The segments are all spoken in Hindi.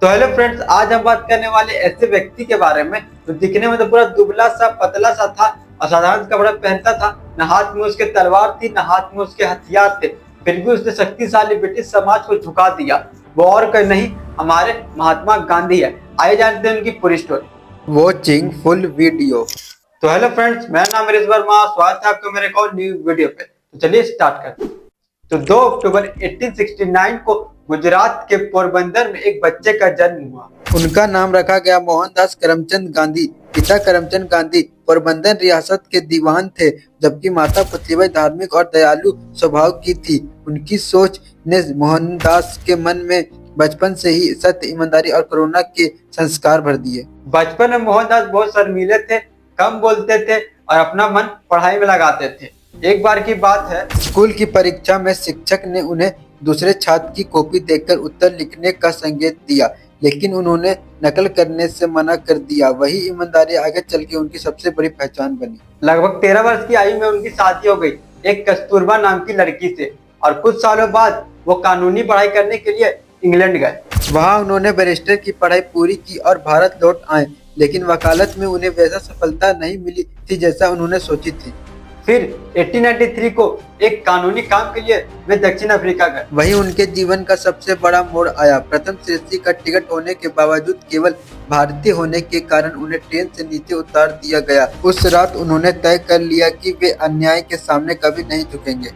तो हेलो फ्रेंड्स, आज हम बात करने वाले ऐसे व्यक्ति के बारे में जो दिखने में तो पूरा दुबला सा पतला सा था, असाधारण कपड़ा पहनता था, न हाथ में उसके तलवार थी न हाथ में उसके हथियार थे, फिर भी उसने शक्तिशाली ब्रिटिश समाज को झुका दिया। वो और कोई नहीं, हमारे महात्मा गांधी है। आइए जानते हैं उनकी पूरी स्टोरी। Watching full video. तो हेलो फ्रेंड्स, मेरा नाम है वर्मा, स्वागत है आपका मेरे एक और न्यू वीडियो पे। तो चलिए स्टार्ट करते हैं। तो 2 अक्टूबर 1869 को गुजरात के पोरबंदर में एक बच्चे का जन्म हुआ। उनका नाम रखा गया मोहनदास करमचंद गांधी। पिता करमचंद गांधी पोरबंदर रियासत के दीवान थे, जबकि माता पुतलीबाई धार्मिक और दयालु स्वभाव की थी। उनकी सोच ने मोहनदास के मन में बचपन से ही सत्य, ईमानदारी और करुणा के संस्कार भर दिए। बचपन में मोहनदास बहुत शर्मीले थे, कम बोलते थे और अपना मन पढ़ाई में लगाते थे। एक बार की बात है, स्कूल की परीक्षा में शिक्षक ने उन्हें दूसरे छात्र की कॉपी देखकर उत्तर लिखने का संकेत दिया, लेकिन उन्होंने नकल करने से मना कर दिया। वही ईमानदारी आगे चल के उनकी सबसे बड़ी पहचान बनी। लगभग 13 वर्ष की आयु में उनकी शादी हो गई एक कस्तूरबा नाम की लड़की से, और कुछ सालों बाद वो कानूनी पढ़ाई करने के लिए इंग्लैंड गए। वहाँ उन्होंने बैरिस्टर की पढ़ाई पूरी की और भारत लौट आए, लेकिन वकालत में उन्हें वैसा सफलता नहीं मिली थी जैसा उन्होंने सोची थी। फिर 1893 को एक कानूनी काम के लिए वे दक्षिण अफ्रीका गए। वहीं उनके जीवन का सबसे बड़ा मोड़ आया। प्रथम श्रेणी का टिकट होने के बावजूद केवल भारतीय होने के कारण उन्हें ट्रेन से नीचे उतार दिया गया। उस रात उन्होंने तय कर लिया कि वे अन्याय के सामने कभी नहीं झुकेंगे।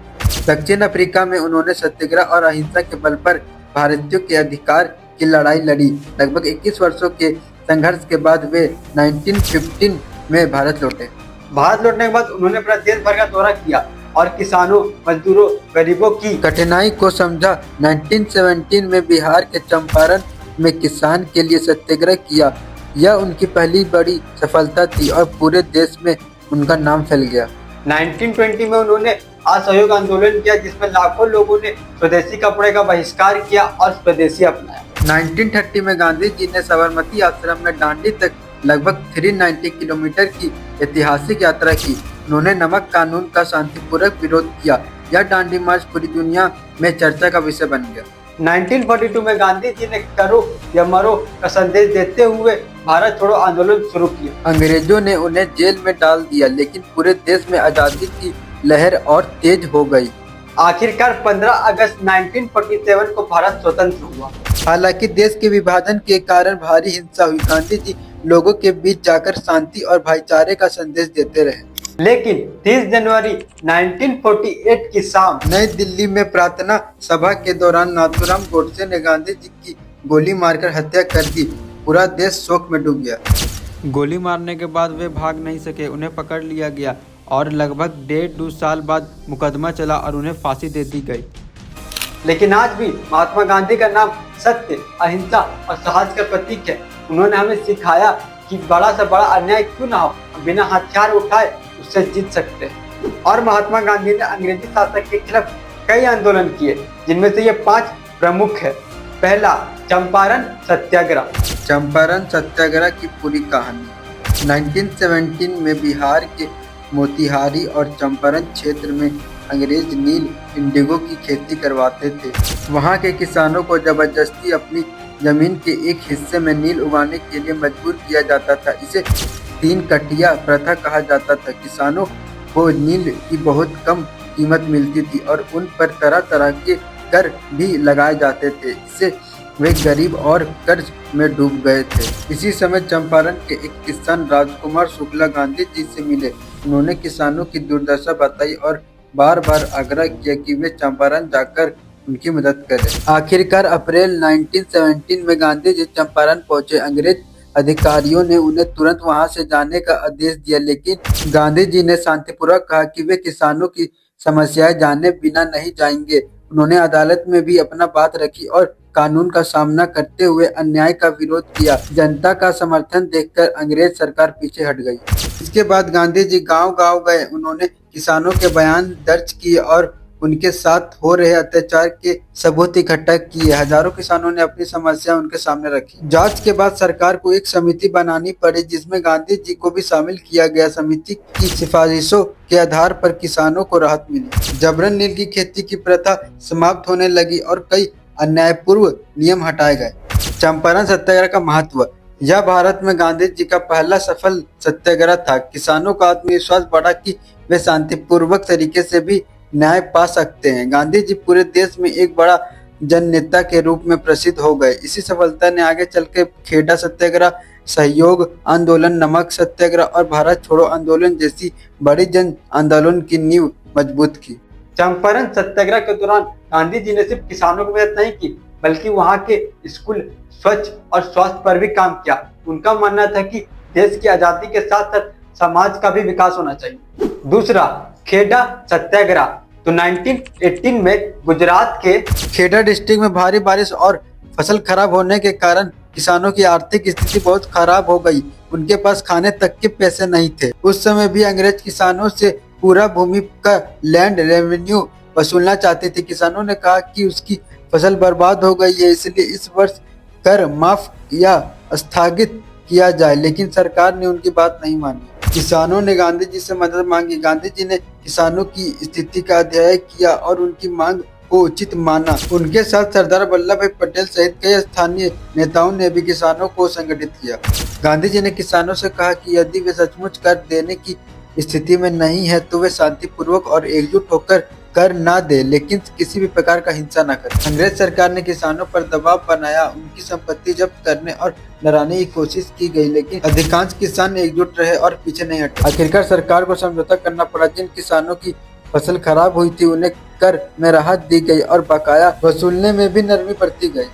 दक्षिण अफ्रीका में उन्होंने सत्याग्रह और अहिंसा के बल पर भारतीयों के अधिकार की लड़ाई लड़ी। लगभग 21 वर्षों के संघर्ष के बाद वे 1915 में भारत लौटे। भारत लौटने के बाद उन्होंने अपना देश भर का दौरा किया और किसानों, मजदूरों, गरीबों की कठिनाई को समझा। 1917 में बिहार के चंपारण में किसान के लिए सत्याग्रह किया। यह उनकी पहली बड़ी सफलता थी और पूरे देश में उनका नाम फैल गया। 1920 में उन्होंने असहयोग आंदोलन किया, जिसमें लाखों लोगों ने स्वदेशी कपड़े का बहिष्कार किया और स्वदेशी अपनाया। 1930 में गांधी जी ने साबरमती आश्रम में दांडी तक लगभग 390 किलोमीटर की ऐतिहासिक यात्रा की। उन्होंने नमक कानून का शांतिपूर्वक विरोध किया। यह दांडी मार्च पूरी दुनिया में चर्चा का विषय बन गया। 1942 में गांधी जी ने करो या मरो का संदेश देते हुए भारत छोड़ो आंदोलन शुरू किया। अंग्रेजों ने उन्हें जेल में डाल दिया, लेकिन पूरे देश में आजादी की लहर और तेज हो गई। आखिरकार 15 अगस्त 1947 को भारत स्वतंत्र हुआ। हालांकि देश के विभाजन के कारण भारी हिंसा हुई। गांधी जी लोगों के बीच जाकर शांति और भाईचारे का संदेश देते रहे। लेकिन 30 जनवरी 1948 की शाम नई दिल्ली में प्रार्थना सभा के दौरान नाथूराम गोडसे ने गांधी जी की गोली मारकर हत्या कर दी। पूरा देश शोक में डूब गया। गोली मारने के बाद वे भाग नहीं सके, उन्हें पकड़ लिया गया और लगभग 1.5-2 साल बाद मुकदमा चला और उन्हें फांसी दे दी गई। लेकिन आज भी महात्मा गांधी का नाम सत्य, अहिंसा और साहस का प्रतीक है। उन्होंने हमें सिखाया कि बड़ा से बड़ा अन्याय क्यों ना हो, बिना हथियार उठाए उससे जीत सकते हैं। और महात्मा गांधी ने अंग्रेजी शासक के खिलाफ कई आंदोलन किए, जिनमें से ये 5 प्रमुख है। पहला, चंपारण सत्याग्रह। चंपारण सत्याग्रह की पूरी कहानी। 1917 में बिहार के मोतिहारी और चंपारण क्षेत्र में अंग्रेज नील इंडिगो की खेती करवाते थे। वहां के किसानों को जबरदस्ती अपनी जमीन के एक हिस्से में नील उगाने के लिए मजबूर किया जाता था। इसे 3 कटिया प्रथा कहा जाता था। किसानों को नील की बहुत कम कीमत मिलती थी और उन पर तरह तरह के कर भी लगाए जाते थे। इससे वे गरीब और कर्ज में डूब गए थे। इसी समय चंपारण के एक किसान राजकुमार शुक्ला गांधी जी से मिले। उन्होंने किसानों की दुर्दशा बताई और बार बार आग्रह किया कि वे चंपारण जाकर उनकी मदद करें। आखिरकार अप्रैल 1917 में गांधी जी चंपारण पहुंचे। अंग्रेज अधिकारियों ने उन्हें तुरंत वहां से जाने का आदेश दिया, लेकिन गांधी जी ने शांतिपूर्वक कहा कि वे किसानों की समस्याएं जाने बिना नहीं जाएंगे। उन्होंने अदालत में भी अपना बात रखी और कानून का सामना करते हुए अन्याय का विरोध किया। जनता का समर्थन देखकर अंग्रेज सरकार पीछे हट गई। इसके बाद गांधी जी गांव-गांव गए। उन्होंने किसानों के बयान दर्ज किए और उनके साथ हो रहे अत्याचार के सबूत इकट्ठा किए। हजारों किसानों ने अपनी समस्या उनके सामने रखी। जांच के बाद सरकार को एक समिति बनानी पड़ी, जिसमें गांधी जी को भी शामिल किया गया। समिति की सिफारिशों के आधार पर किसानों को राहत मिली। जबरन नील की खेती की प्रथा समाप्त होने लगी और कई अन्यायपूर्ण नियम हटाए गए। चंपारण सत्याग्रह का महत्व। यह भारत में गांधी जी का पहला सफल सत्याग्रह था। किसानों का आत्मविश्वास बढ़ा कि वे शांतिपूर्वक तरीके से भी न्याय पा सकते हैं। गांधी जी पूरे देश में एक बड़ा जननेता के रूप में प्रसिद्ध हो गए। इसी सफलता ने आगे चल के खेड़ा सत्याग्रह, सहयोग आंदोलन, नमक सत्याग्रह और भारत छोड़ो आंदोलन जैसी बड़ी जन आंदोलन की नींव मजबूत की। चंपारण सत्याग्रह के दौरान गांधी जी ने सिर्फ किसानों की मदद नहीं की, बल्कि वहाँ के स्कूल, स्वच्छ और स्वास्थ्य पर भी काम किया। उनका मानना था कि देश की आजादी के साथ साथ समाज का भी विकास होना चाहिए। दूसरा, खेड़ा सत्याग्रह। तो 1918 में गुजरात के खेड़ा डिस्ट्रिक्ट में भारी बारिश और फसल खराब होने के कारण किसानों की आर्थिक स्थिति बहुत खराब हो गई। उनके पास खाने तक के पैसे नहीं थे। उस समय भी अंग्रेज किसानों से पूरा भूमि का लैंड रेवेन्यू वसूलना चाहते थे। किसानों ने कहा कि उसकी फसल बर्बाद हो गई है, इसलिए इस वर्ष कर माफ या स्थगित किया जाए, लेकिन सरकार ने उनकी बात नहीं मानी। किसानों ने गांधी जी से मदद मांगी। गांधी जी ने किसानों की स्थिति का अध्ययन किया और उनकी मांग को उचित माना। उनके साथ सरदार वल्लभ भाई पटेल सहित कई स्थानीय नेताओं ने भी किसानों को संगठित किया। गांधी जी ने किसानों से कहा कि यदि वे सचमुच कर देने की स्थिति में नहीं है तो वे शांतिपूर्वक और एकजुट होकर कर ना दे, लेकिन किसी भी प्रकार का हिंसा न करे। अंग्रेज सरकार ने किसानों पर दबाव बनाया, उनकी संपत्ति जब्त करने और डराने की कोशिश की गई, लेकिन अधिकांश किसान एकजुट रहे और पीछे नहीं हटे। आखिरकार सरकार को समझौता करना पड़ा। जिन किसानों की फसल खराब हुई थी उन्हें कर में राहत दी गई और बकाया वसूलने में भी नरमी बरती गई।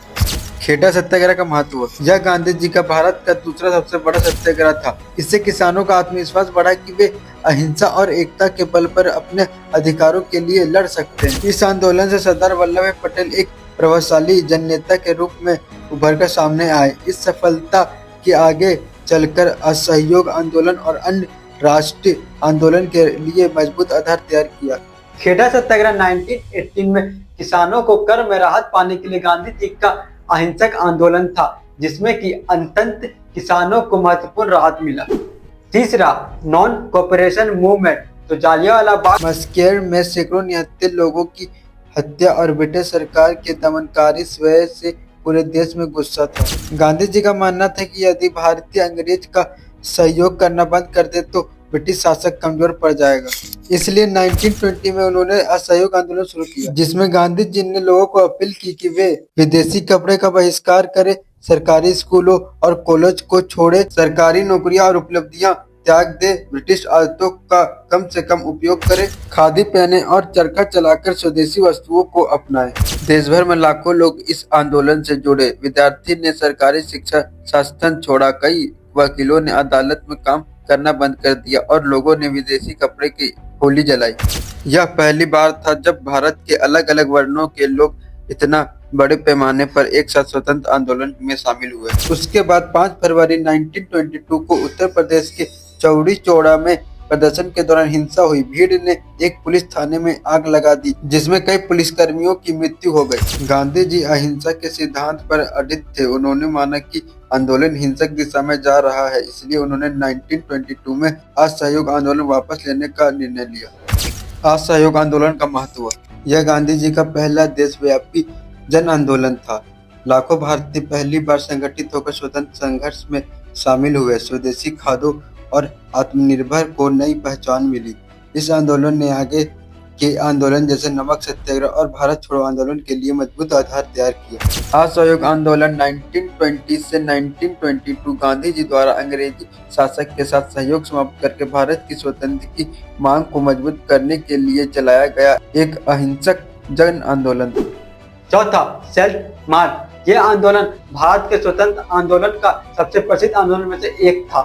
खेड़ा सत्याग्रह का महत्व। यह गांधी जी का भारत का दूसरा सबसे बड़ा सत्याग्रह था। इससे किसानों का आत्मविश्वास बढ़ा कि वे अहिंसा और एकता के बल पर अपने अधिकारों के लिए लड़ सकते हैं। इस आंदोलन से सरदार वल्लभ भाई पटेल एक प्रभावशाली जननेता के रूप में उभर कर सामने आए। इस सफलता के आगे चलकर असहयोग आंदोलन और अन्य राष्ट्रीय आंदोलन के लिए मजबूत आधार तैयार किया। खेड़ा सत्याग्रह 1918 में किसानों को कर में राहत पाने के लिए गांधी जी का अहिंसक आंदोलन था, जिसमें कि अंततः किसानों को महत्वपूर्ण राहत मिला। तीसरा, नॉन कोऑपरेशन मूवमेंट। तो जालियांवाला बाग मस्केर में सैकड़ों निहत्थे लोगों की हत्या और ब्रिटिश सरकार के दमनकारी स्वैर से पूरे देश में गुस्सा था। गांधी जी का मानना था कि यदि भारतीय अंग्रेज का सहयोग करना बंद कर दे तो ब्रिटिश शासक कमजोर पड़ जाएगा। इसलिए 1920 में उन्होंने असहयोग आंदोलन शुरू किया, जिसमें गांधी जी ने लोगों को अपील की कि वे विदेशी कपड़े का बहिष्कार करें, सरकारी स्कूलों और कॉलेज को छोड़े, सरकारी नौकरियां और उपलब्धियां त्याग दे, ब्रिटिश आदतों का कम से कम उपयोग करें, खादी पहने और चरखा चलाकर स्वदेशी वस्तुओं को अपनाएं। देश भर में लाखों लोग इस आंदोलन से जुड़े। विद्यार्थी ने सरकारी शिक्षा शासन छोड़ा, कई वकीलों ने अदालत में काम करना बंद कर दिया और लोगों ने विदेशी कपड़े की होली जलाई। यह पहली बार था जब भारत के अलग अलग वर्णों के लोग इतना बड़े पैमाने पर एक साथ स्वतंत्र आंदोलन में शामिल हुए। उसके बाद 5 फरवरी 1922 को उत्तर प्रदेश के चौड़ी चौड़ा में प्रदर्शन के दौरान हिंसा हुई। भीड़ ने एक पुलिस थाने में आग लगा दी, जिसमें कई पुलिसकर्मियों की मृत्यु हो गई। गांधी जी अहिंसा के सिद्धांत पर अडिग थे। उन्होंने माना कि आंदोलन हिंसक दिशा में जा रहा है, इसलिए उन्होंने 1922 में असहयोग आंदोलन वापस लेने का निर्णय लिया। असहयोग आंदोलन का महत्व। यह गांधी जी का पहला देशव्यापी जन आंदोलन था। लाखों भारतीय पहली बार संगठित होकर स्वतंत्र संघर्ष में शामिल हुए। स्वदेशी खादों और आत्मनिर्भर को नई पहचान मिली। इस आंदोलन ने आगे के आंदोलन जैसे नमक सत्याग्रह और भारत छोड़ो आंदोलन के लिए मजबूत आधार तैयार किया। असहयोग आंदोलन 1920 से 1922 गांधी जी द्वारा अंग्रेजी शासक के साथ सहयोग समाप्त करके भारत की स्वतंत्रता की मांग को मजबूत करने के लिए चलाया गया एक अहिंसक जन आंदोलन। चौथा, सेल्फ मार्च। यह आंदोलन भारत के स्वतंत्र आंदोलन का सबसे प्रसिद्ध आंदोलन में से एक था।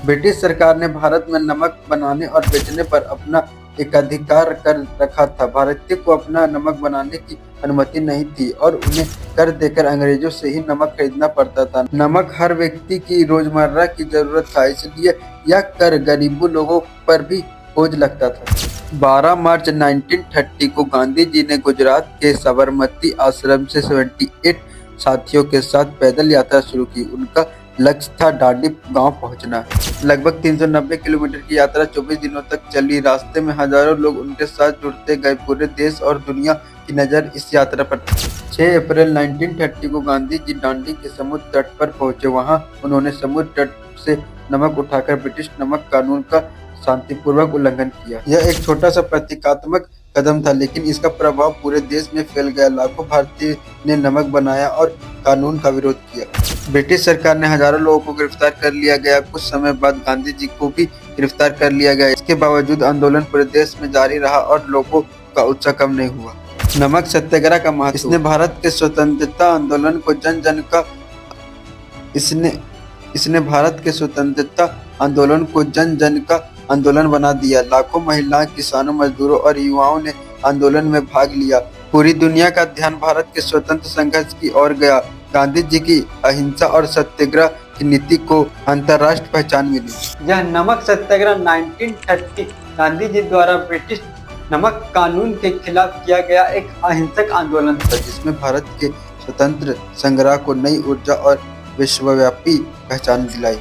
ब्रिटिश सरकार ने भारत में नमक बनाने और बेचने पर अपना एकाधिकार कर रखा था। भारतीय को अपना नमक बनाने की अनुमति नहीं थी और उन्हें कर देकर अंग्रेजों से ही नमक खरीदना पड़ता था। नमक हर व्यक्ति की रोजमर्रा की जरूरत था, इसलिए यह कर गरीबों लोगों पर भी बोझ लगता था। 12 मार्च 1930 को गांधी जी ने गुजरात के साबरमती आश्रम से 78 साथियों के साथ पैदल यात्रा शुरू की। उनका लक्ष्य था डांडी गांव पहुंचना। लगभग 390 किलोमीटर की यात्रा 24 दिनों तक चली। रास्ते में हजारों लोग उनके साथ जुड़ते गए। पूरे देश और दुनिया की नज़र इस यात्रा पर थी। 6 अप्रैल 1930 को गांधी जी डांडी के समुद्र तट पर पहुंचे। वहां उन्होंने समुद्र तट से नमक उठाकर ब्रिटिश नमक कानून का शांतिपूर्वक उल्लंघन किया। यह एक छोटा सा प्रतीकात्मक कदम था, लेकिन इसका प्रभाव पूरे देश में फैल गया। लाखों भारतीय ने नमक बनाया और कानून का विरोध किया। ब्रिटिश सरकार ने हजारों लोगों को गिरफ्तार कर लिया गया। कुछ समय बाद गांधी जी को भी गिरफ्तार कर लिया गया। इसके बावजूद आंदोलन पूरे देश में जारी रहा और लोगों का उत्साह कम नहीं हुआ। नमक सत्याग्रह का महत्व। इसने भारत के स्वतंत्रता आंदोलन को जन जन का आंदोलन बना दिया। लाखों महिलाओं, किसानों, मजदूरों और युवाओं ने आंदोलन में भाग लिया। पूरी दुनिया का ध्यान भारत के स्वतंत्र संघर्ष की ओर गया। गांधी जी की अहिंसा और सत्याग्रह की नीति को अंतर्राष्ट्रीय पहचान मिली। यह नमक सत्याग्रह 1930 गांधी जी द्वारा ब्रिटिश नमक कानून के खिलाफ किया गया एक अहिंसक आंदोलन था, जिसमें भारत के स्वतंत्र संग्राम को नई ऊर्जा और विश्वव्यापी पहचान दिलाई।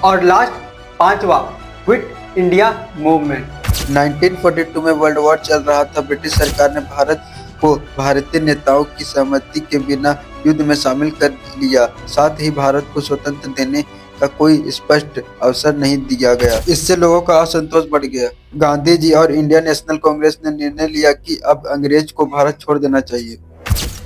और लास्ट 5वां क्विट इंडिया मूवमेंट। 1942 में वर्ल्ड वॉर चल रहा था। ब्रिटिश सरकार ने भारत को भारतीय नेताओं की सहमति के बिना युद्ध में शामिल कर लिया। साथ ही भारत को स्वतंत्र देने का कोई स्पष्ट अवसर नहीं दिया गया। इससे लोगों का असंतोष बढ़ गया। गांधी जी और इंडियन नेशनल कांग्रेस ने निर्णय लिया कि अब अंग्रेज को भारत छोड़ देना चाहिए।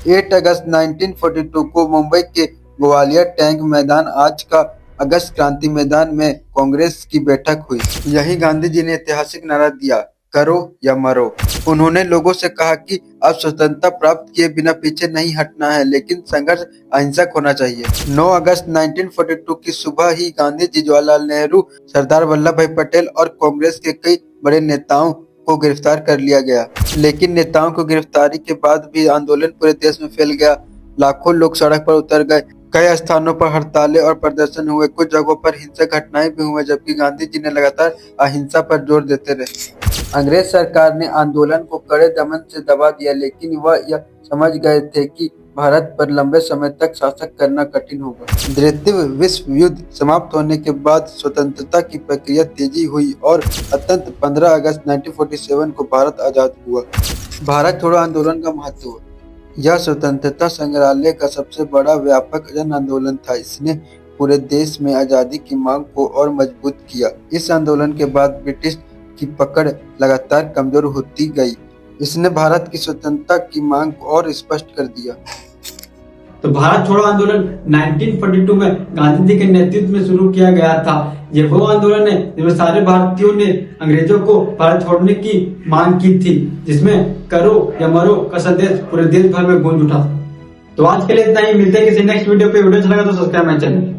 8 अगस्त 1942 को मुंबई के ग्वालियर टैंक मैदान, आज का अगस्त क्रांति मैदान में कांग्रेस की बैठक हुई। यही गांधी जी ने ऐतिहासिक नारा दिया, करो या मरो। उन्होंने लोगों से कहा कि अब स्वतंत्रता प्राप्त किए बिना पीछे नहीं हटना है, लेकिन संघर्ष अहिंसक होना चाहिए। 9 अगस्त 1942 की सुबह ही गांधी जी, जवाहरलाल नेहरू, सरदार वल्लभ भाई पटेल और कांग्रेस के कई बड़े नेताओं को गिरफ्तार कर लिया गया। लेकिन नेताओं को गिरफ्तारी के बाद भी आंदोलन पूरे देश में फैल गया। लाखों लोग सड़क पर उतर गए। कई स्थानों पर हड़तालें और प्रदर्शन हुए। कुछ जगहों पर हिंसक घटनाएं भी हुई, जबकि गांधी जी ने लगातार अहिंसा पर जोर देते रहे। अंग्रेज सरकार ने आंदोलन को कड़े दमन से दबा दिया, लेकिन वह यह समझ गए थे कि भारत पर लंबे समय तक शासन करना कठिन होगा। द्वितीय विश्व युद्ध समाप्त होने के बाद स्वतंत्रता की प्रक्रिया तेजी हुई और अंततः 15 अगस्त 1947 को भारत आजाद हुआ। भारत छोड़ो आंदोलन का महत्व। यह स्वतंत्रता संग्राम का सबसे बड़ा व्यापक जन आंदोलन था। इसने पूरे देश में आजादी की मांग को और मजबूत किया। इस आंदोलन के बाद ब्रिटिश की पकड़ लगातार कमजोर होती गई। इसने भारत की स्वतंत्रता की मांग को और स्पष्ट कर दिया। तो भारत छोड़ो आंदोलन 1942 में गांधी जी के नेतृत्व में शुरू किया गया था। ये वो आंदोलन है जिसमें सारे भारतीयों ने अंग्रेजों को भारत छोड़ने की मांग की थी, जिसमें करो या मरो का संदेश पूरे देश भर में गूंज उठा। तो आज के लिए इतना ही। मिलते हैं किसी नेक्स्ट वीडियो पे। वीडियो अच्छा लगा तो सब्सक्राइब माय चैनल।